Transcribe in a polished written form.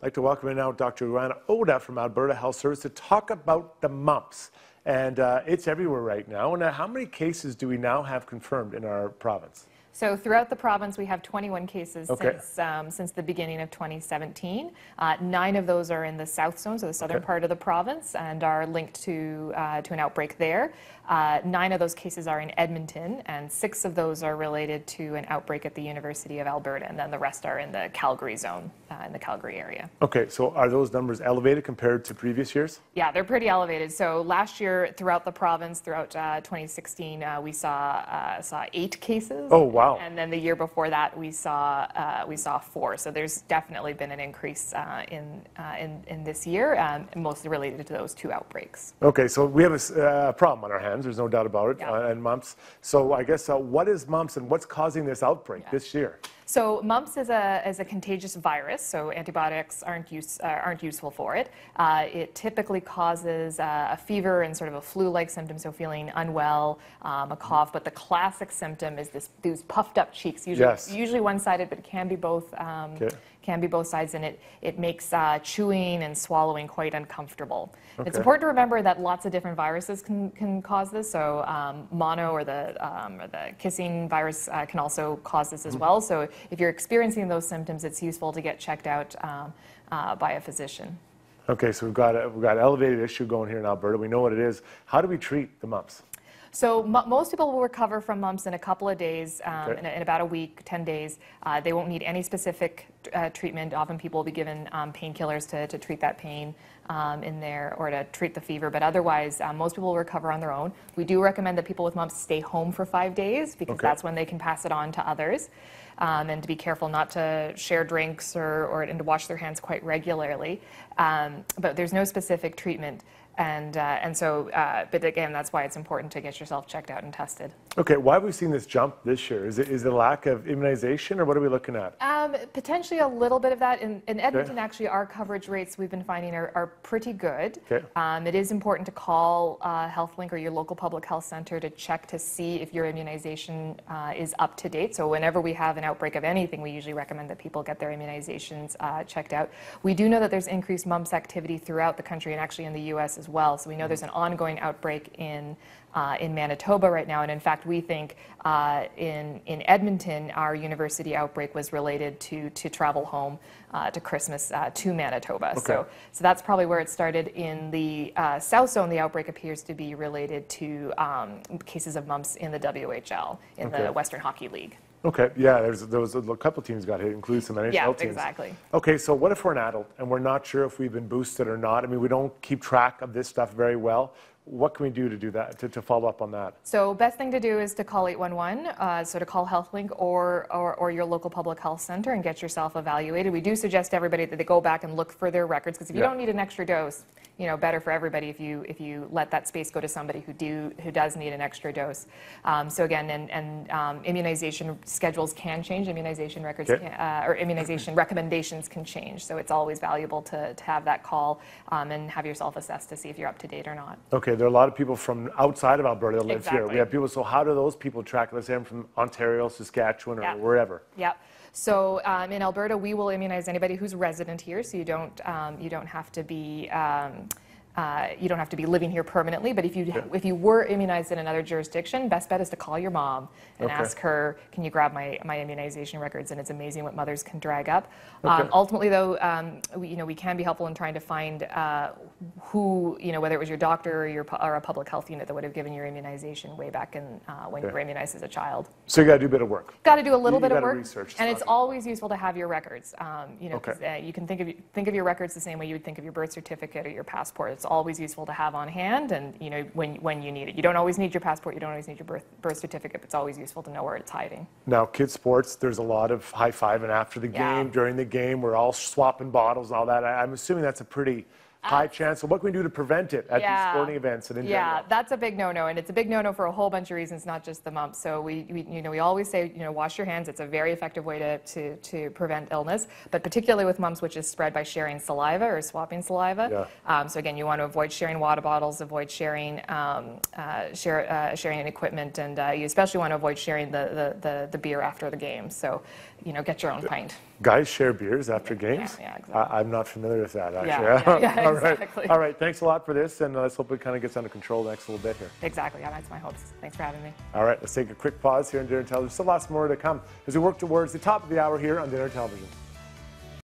I'd like to welcome in now Dr. Joanne Oda from Alberta Health Services to talk about the mumps. And it's everywhere right now. And how many cases do we now have confirmed in our province? So throughout the province, we have 21 cases Okay. since the beginning of 2017. 9 of those are in the south zone, so the southern part of the province, and are linked to an outbreak there. 9 of those cases are in Edmonton, and 6 of those are related to an outbreak at the University of Alberta, and then the rest are in the Calgary zone, in the Calgary area. Okay, so are those numbers elevated compared to previous years? Yeah, they're pretty elevated. So last year, throughout the province, throughout 2016, we saw 8 cases. Oh, wow. And then the year before that, we saw 4. So there's definitely been an increase in this year, mostly related to those 2 outbreaks. Okay, so we have a problem on our hands. There's no doubt about it, Yeah. and mumps. So I guess what is mumps and what's causing this outbreak this year? So mumps is a contagious virus, so antibiotics aren't useful for it. It typically causes a fever and sort of a flu-like symptom, so feeling unwell, a cough. But the classic symptom is these puffed up cheeks, usually one-sided, but it can be both. Can be both sides, and it makes chewing and swallowing quite uncomfortable. Okay. It's important to remember that lots of different viruses can cause this. So mono or the kissing virus can also cause this as well. So if you're experiencing those symptoms, it's useful to get checked out by a physician. Okay, so we've got an elevated issue going here in Alberta. We know what it is. How do we treat the mumps? So most people will recover from mumps in a couple of days, in about a week, 10 days. They won't need any specific treatment. Often people will be given painkillers to treat that pain in there, or to treat the fever. But otherwise, most people will recover on their own. We do recommend that people with mumps stay home for 5 days, because that's when they can pass it on to others. And to be careful not to share drinks and to wash their hands quite regularly. But there's no specific treatment. But again, that's why it's important to get yourself checked out and tested. Okay, why have we seen this jump this year? Is it a lack of immunization, or what are we looking at? Potentially a little bit of that. In Edmonton, actually, our coverage rates we've been finding are pretty good. Okay. It is important to call HealthLink or your local public health center to check to see if your immunization is up to date. So whenever we have an outbreak of anything, we usually recommend that people get their immunizations checked out. We do know that there's increased mumps activity throughout the country, and actually in the U.S. as well. So we know there's an ongoing outbreak in Manitoba right now, and in fact we think in Edmonton our university outbreak was related to travel home to Christmas to Manitoba. Okay. So that's probably where it started. In the south zone, the outbreak appears to be related to cases of mumps in the WHL, in the Western Hockey League. Okay, yeah, there was a couple teams got hit, including some NHL teams. Yeah, exactly. Okay, so what if we're an adult and we're not sure if we've been boosted or not? I mean, we don't keep track of this stuff very well. What can we do to do that, to follow up on that? So best thing to do is to call 811, so to call HealthLink or your local public health center and get yourself evaluated. We do suggest to everybody that they go back and look for their records, because if you don't need an extra dose, better for everybody if you let that space go to somebody who does need an extra dose. So again, immunization schedules can change, immunization records or immunization recommendations can change. So it's always valuable to have that call and have yourself assessed to see if you're up to date or not. Okay, there are a lot of people from outside of Alberta that live here. We have people, so how do those people track? Let's say I'm from Ontario, Saskatchewan, or wherever. Yeah. So in Alberta, we will immunize anybody who's resident here. So you don't have to be living here permanently. But if you were immunized in another jurisdiction, best bet is to call your mom and ask her, can you grab my immunization records? And it's amazing what mothers can drag up. Ultimately, though, we can be helpful in trying to find who, whether it was your doctor or a public health unit that would have given your immunization way back in when you were immunized as a child. So you got to do a bit of work. Got to do a little bit of work. Research, and it's always useful to have your records. You can think of your records the same way you would think of your birth certificate or your passport. It's always useful to have on hand, and when you need it. You don't always need your passport, you don't always need your birth certificate, but it's always useful to know where it's hiding. Now, kids sports, there's a lot of high-fiving after the game, during the game, we're all swapping bottles and all that. I'm assuming that's a pretty high chance. So what can we do to prevent it at these sporting events and in general? That's a big no-no, and it's a big no-no for a whole bunch of reasons, not just the mumps. So we always say, wash your hands. It's a very effective way to prevent illness, but particularly with mumps, which is spread by sharing saliva or swapping saliva. So again, you want to avoid sharing water bottles, avoid sharing sharing equipment, and you especially want to avoid sharing the beer after the game. So get your own pint. Guys share beers after games? Yeah, exactly. I'm not familiar with that, actually. Yeah, All right. exactly. All right, thanks a lot for this, and let's hope it kind of gets under control the next little bit here. Exactly, yeah, that's my hopes. Thanks for having me. All right, let's take a quick pause here on Dinner Television. Still lots more to come as we work towards the top of the hour here on Dinner Television.